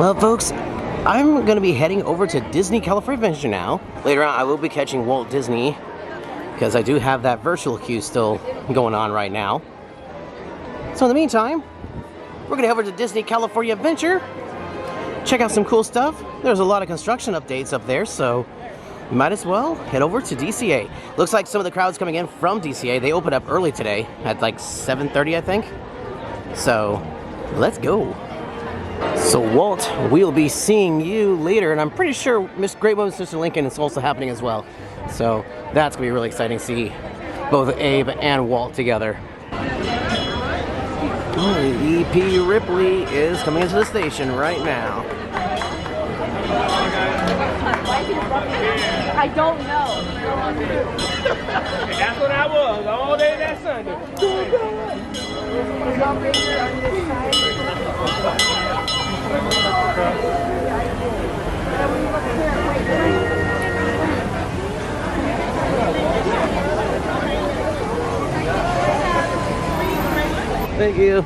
Well, folks, I'm going to be heading over to Disney California Adventure now. Later on, I will be catching Walt Disney because I do have that virtual queue still going on right now. So in the meantime, we're going to head over to Disney California Adventure, check out some cool stuff. There's a lot of construction updates up there, so you might as well head over to DCA. Looks like some of the crowds coming in from DCA. They opened up early today at like 7:30, I think. So let's go. So Walt, we'll be seeing you later, and I'm pretty sure Miss Great Moments Mr. Lincoln is also happening as well. So that's gonna be really exciting to see both Abe and Walt together. Oh, E.P. Ripley is coming into the station right now. I don't know. That's what I was all day that Sunday. Thank you.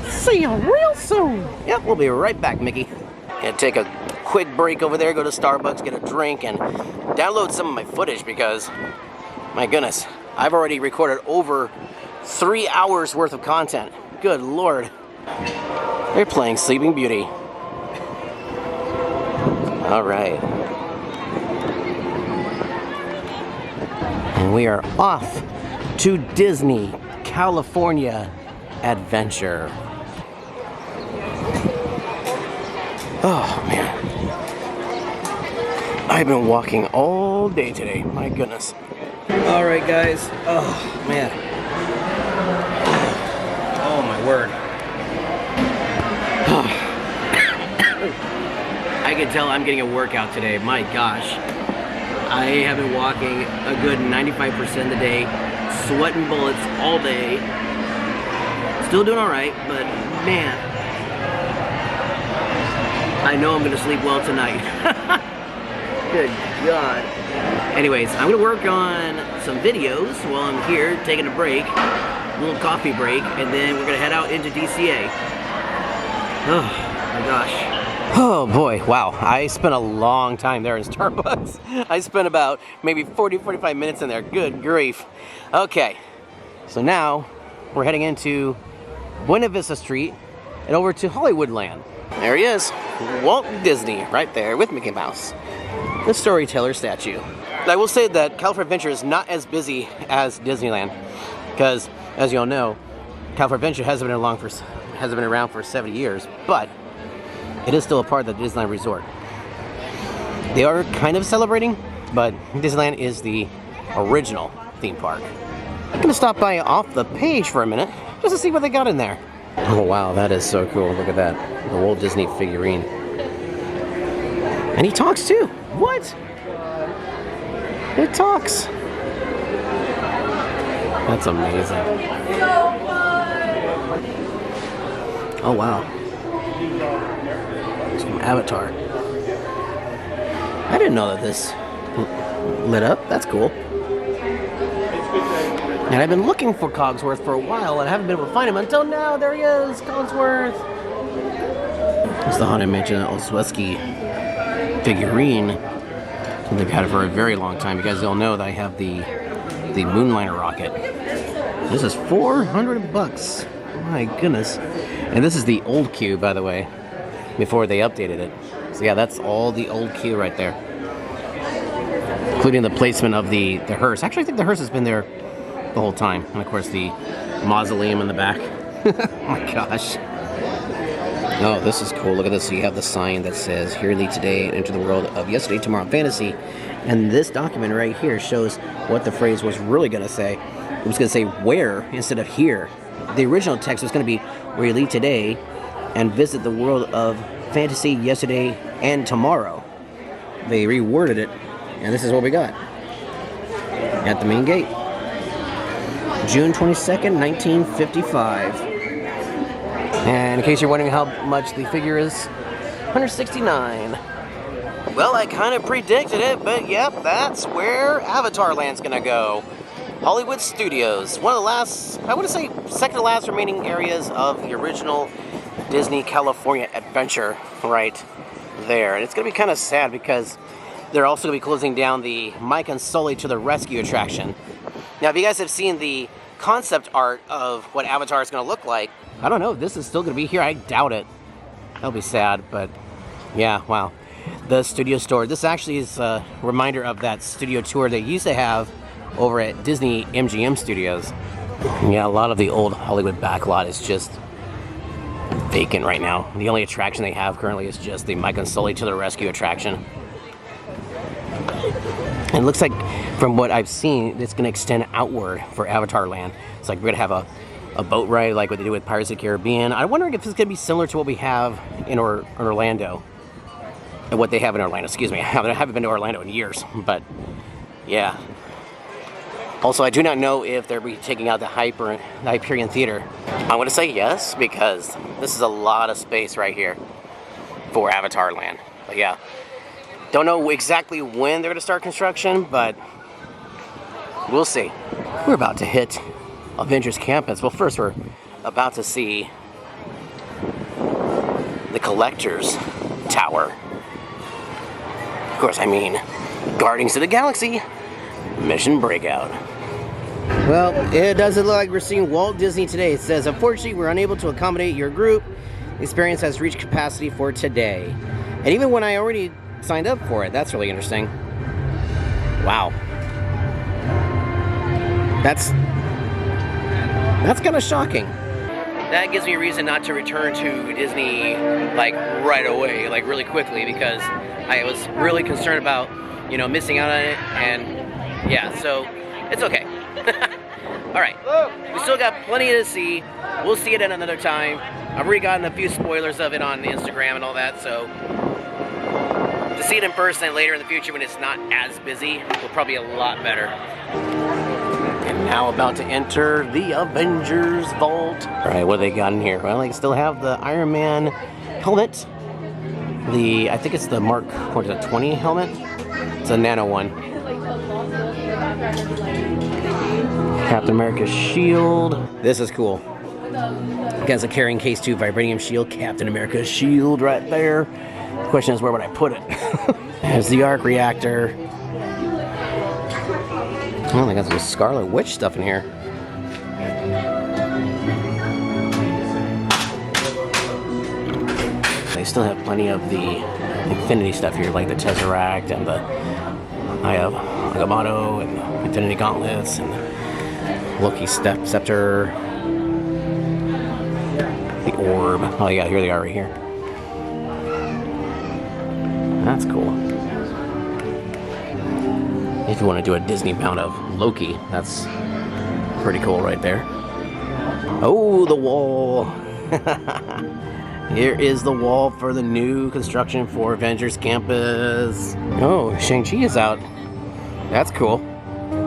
See you real soon. Yep, we'll be right back, Mickey. Gonna take a quick break over there, go to Starbucks, get a drink, and download some of my footage because, my goodness, I've already recorded over 3 hours worth of content. Good Lord. They're playing Sleeping Beauty. All right. And we are off to Disney California Adventure. Oh, man. I've been walking all day today. My goodness. All right, guys. Oh, man. Oh, my word. I can tell I'm getting a workout today. My gosh. I have been walking a good 95% of the day, sweating bullets all day. Still doing all right, but man, I know I'm gonna sleep well tonight. Good God. Anyways, I'm gonna work on some videos while I'm here, taking a break, a little coffee break, and then we're gonna head out into DCA. Oh my gosh. Oh boy, wow. I spent a long time there in Starbucks. I spent about maybe 40-45 minutes in there. Good grief. Okay, so now we're heading into Buena Vista Street and over to Hollywoodland. There he is, Walt Disney, right there with Mickey Mouse, the storyteller statue. I will say that California Adventure is not as busy as Disneyland, because as you all know, California Adventure hasn't been around for 70 years, but it is still a part of the Disneyland Resort. They are kind of celebrating, but Disneyland is the original theme park. I'm gonna stop by off the page for a minute, just to see what they got in there. Oh wow, that is so cool. Look at that. The Walt Disney figurine. And he talks too. What? It talks. That's amazing. Oh wow. It's from Avatar. I didn't know that this lit up. That's cool. And I've been looking for Cogsworth for a while and I haven't been able to find him until now. There he is, Cogsworth. It's the Haunted Mansion Olszewski figurine. They've had it for a very long time. You guys all know that I have the Moonliner rocket. This is $400. My goodness. And this is the old queue, by the way, before they updated it. So yeah, that's all the old queue right there. Including the placement of the hearse. Actually, I think the hearse has been there the whole time. And of course the mausoleum in the back. Oh my gosh. Oh, this is cool. Look at this. So you have the sign that says, "Here lead today and enter the world of yesterday, tomorrow, fantasy." And this document right here shows what the phrase was really going to say. It was going to say where instead of here. The original text was going to be, "Where you lead today and visit the world of fantasy, yesterday, and tomorrow." They reworded it, and this is what we got. At the main gate. June 22nd, 1955. And in case you're wondering how much the figure is, $169. Well, I kind of predicted it, but yep, that's where Avatar Land's gonna go. Hollywood Studios, one of the last, I want to say, second to last remaining areas of the original Disney California Adventure, right? there. And it's going to be kind of sad because they're also going to be closing down the Mike and Sully to the Rescue attraction. Now, if you guys have seen the concept art of what Avatar is going to look like, I don't know if this is still going to be here. I doubt it. That'll be sad, but yeah, wow. The studio store. This actually is a reminder of that studio tour they used to have over at Disney MGM Studios. Yeah, a lot of the old Hollywood backlot is just vacant right now. The only attraction they have currently is just the Mike and Sully to the Rescue attraction. And it looks like, from what I've seen, it's going to extend outward for Avatar Land. It's like we're going to have a boat ride like what they do with Pirates of the Caribbean. I'm wondering if it's going to be similar to what we have in Orlando. And what they have in Orlando, excuse me. I haven't been to Orlando in years, but yeah. Also, I do not know if they'll be taking out the Hyperion Theater. I'm going to say yes, because this is a lot of space right here for Avatar Land. But yeah, don't know exactly when they're going to start construction, but we'll see. We're about to hit Avengers Campus. Well, first we're about to see the Collector's Tower. Of course, I mean Guardians of the Galaxy Mission Breakout. Well, it doesn't look like we're seeing Walt Disney today. It says, unfortunately, we're unable to accommodate your group. The experience has reached capacity for today. And even when I already signed up for it, that's really interesting. Wow. That's kind of shocking. That gives me a reason not to return to Disney like right away, like really quickly, because I was really concerned about, you know, missing out on it. And yeah, so it's okay. All right, we still got plenty to see. We'll see it at another time. I've already gotten a few spoilers of it on Instagram and all that, so to see it in person later in the future when it's not as busy will probably be a lot better. And now about to enter the Avengers Vault. All right, what do they got in here? Well, they still have the Iron Man helmet. I think it's the Mark, what is it, 20 helmet? It's a nano one. Captain America's shield. This is cool. Against a carrying case 2 vibranium shield. Captain America's shield right there. The question is, where would I put it? There's the arc reactor. Oh, they got some Scarlet Witch stuff in here. They still have plenty of the Infinity stuff here, like the Tesseract and the Eye of Agamotto and the Infinity Gauntlets and Loki's Scepter. The Orb. Oh yeah, here they are right here. That's cool. If you want to do a Disney mount of Loki, that's pretty cool right there. Oh, the wall. Here is the wall for the new construction for Avengers Campus. Oh, Shang-Chi is out. That's cool.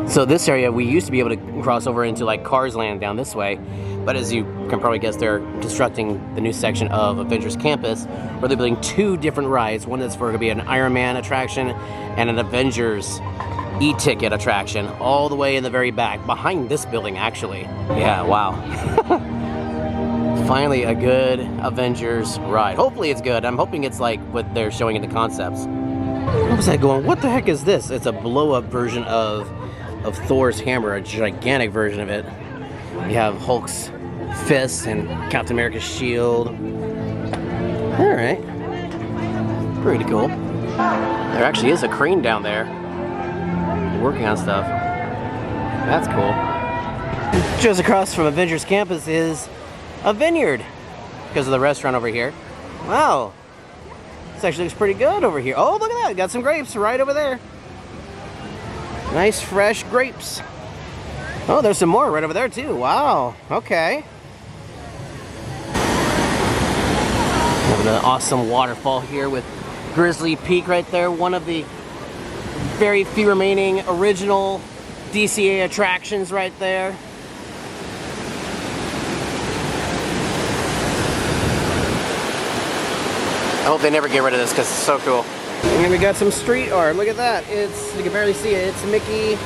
So this area, we used to be able to cross over into like Cars Land down this way, but as you can probably guess, they're constructing the new section of Avengers Campus, where they're building 2 different rides. One is for going to be an Iron Man attraction and an Avengers e-ticket attraction, all the way in the very back, behind this building actually. Yeah, wow. Finally a good Avengers ride. Hopefully it's good. I'm hoping it's like what they're showing in the concepts. What was I going? What the heck is this? It's a blow-up version of Thor's hammer, a gigantic version of it. You have Hulk's fist and Captain America's shield. All right, pretty cool. There actually is a crane down there working on stuff. That's cool. Just across from Avengers Campus is a vineyard because of the restaurant over here. Wow, this actually looks pretty good over here. Oh, look at that, got some grapes right over there. Nice fresh grapes. Oh, there's some more right over there too. Wow, okay. Having an awesome waterfall here with Grizzly Peak right there, one of the very few remaining original DCA attractions right there. I hope they never get rid of this because it's so cool. And then we got some street art. Look at that. You can barely see it. It's Mickey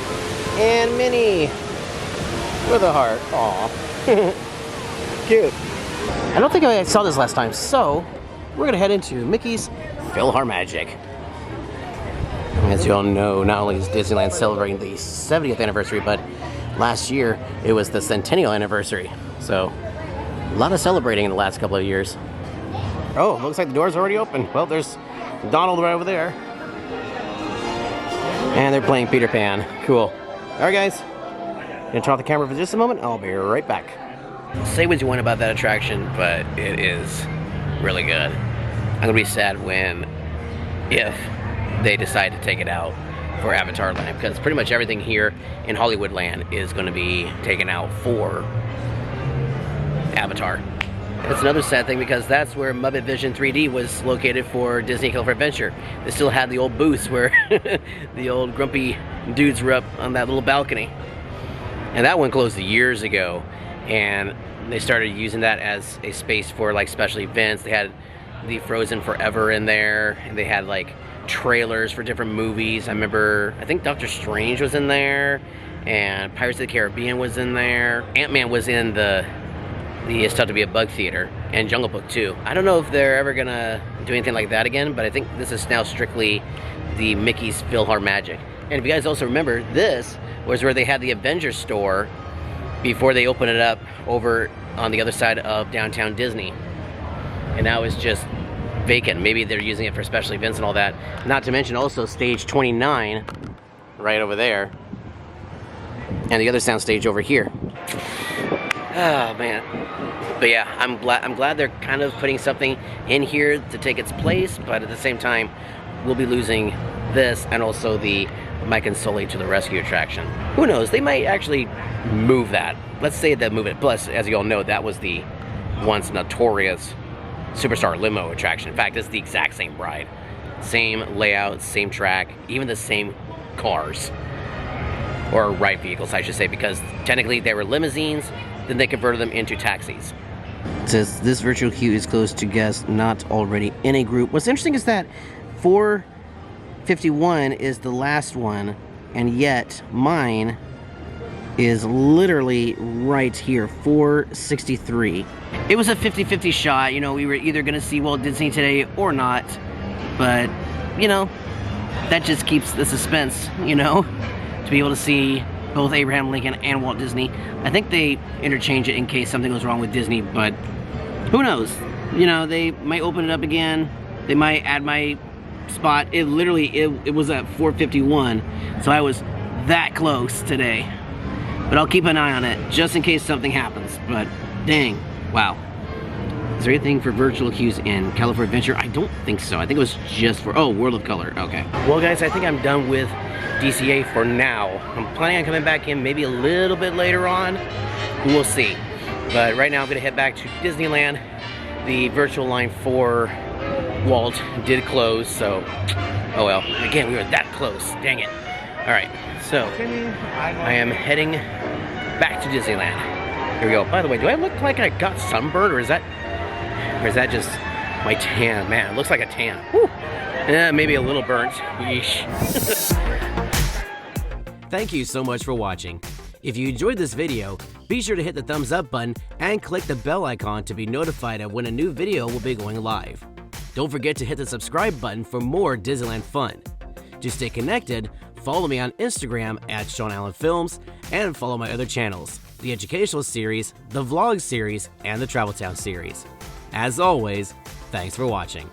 and Minnie with a heart. Aw. Cute. I don't think I saw this last time, so we're gonna head into Mickey's PhilharMagic. As you all know, not only is Disneyland celebrating the 70th anniversary, but last year it was the centennial anniversary. So, a lot of celebrating in the last couple of years. Oh, looks like the door's already open. Well, there's Donald right over there. And they're playing Peter Pan. Cool. Alright guys, gonna turn off the camera for just a moment. I'll be right back. Say what you want about that attraction, but it is really good. I'm gonna be sad if they decide to take it out for Avatar Land, because pretty much everything here in Hollywood Land is going to be taken out for Avatar. It's another sad thing because that's where Muppet Vision 3D was located for Disney California Adventure. They still had the old booths where the old grumpy dudes were up on that little balcony. And that one closed years ago, and they started using that as a space for like special events. They had the Frozen Forever in there, and they had like trailers for different movies. I think Doctor Strange was in there, and Pirates of the Caribbean was in there. Ant-Man was in the It's Tough to Be a Bug Theater, and Jungle Book too. I don't know if they're ever gonna do anything like that again, but I think this is now strictly the Mickey's PhilharMagic. And if you guys also remember, this was where they had the Avengers store before they opened it up over on the other side of downtown Disney. And now it's just vacant. Maybe they're using it for special events and all that. Not to mention also stage 29 right over there, and the other sound stage over here. Oh man. But yeah, I'm glad they're kind of putting something in here to take its place, but at the same time we'll be losing this and also the Mike and Sully to the Rescue attraction. Who knows, they might actually move that. Let's say they move it. Plus, as you all know, that was the once notorious Superstar Limo attraction. In fact, it's the exact same ride. Same layout, same track, even the same cars. Or ride vehicles, I should say, because technically they were limousines, then they converted them into taxis. It says, this virtual queue is closed to guests not already in a group. What's interesting is that 451 is the last one, and yet mine is literally right here, 463. It was a 50-50 shot. You know, we were either going to see Walt Disney today or not, but, you know, that just keeps the suspense, you know, to be able to see both Abraham Lincoln and Walt Disney. I think they interchange it in case something goes wrong with Disney, but who knows? You know, they might open it up again. They might add my spot. It literally, it was at 451, so I was that close today. But I'll keep an eye on it, just in case something happens. But, dang, wow. Is there anything for virtual queues in California Adventure? I don't think so. I think it was just for, oh, World of Color, okay. Well, guys, I think I'm done with DCA for now. I'm planning on coming back in maybe a little bit later on. We'll see. But right now, I'm gonna head back to Disneyland. The virtual line for Walt did close, so, oh well. Again, we were that close, dang it. All right, so I am heading back to Disneyland. Here we go. By the way, do I look like I got sunburned, or is that just my tan? Man, it looks like a tan. Whew. Maybe a little burnt. Yeesh. Thank you so much for watching. If you enjoyed this video, be sure to hit the thumbs up button and click the bell icon to be notified of when a new video will be going live. Don't forget to hit the subscribe button for more Disneyland fun. To stay connected, follow me on Instagram at Shaun Allen Films, and follow my other channels, the Educational Series, the Vlog Series, and the Travel Town Series. As always, thanks for watching.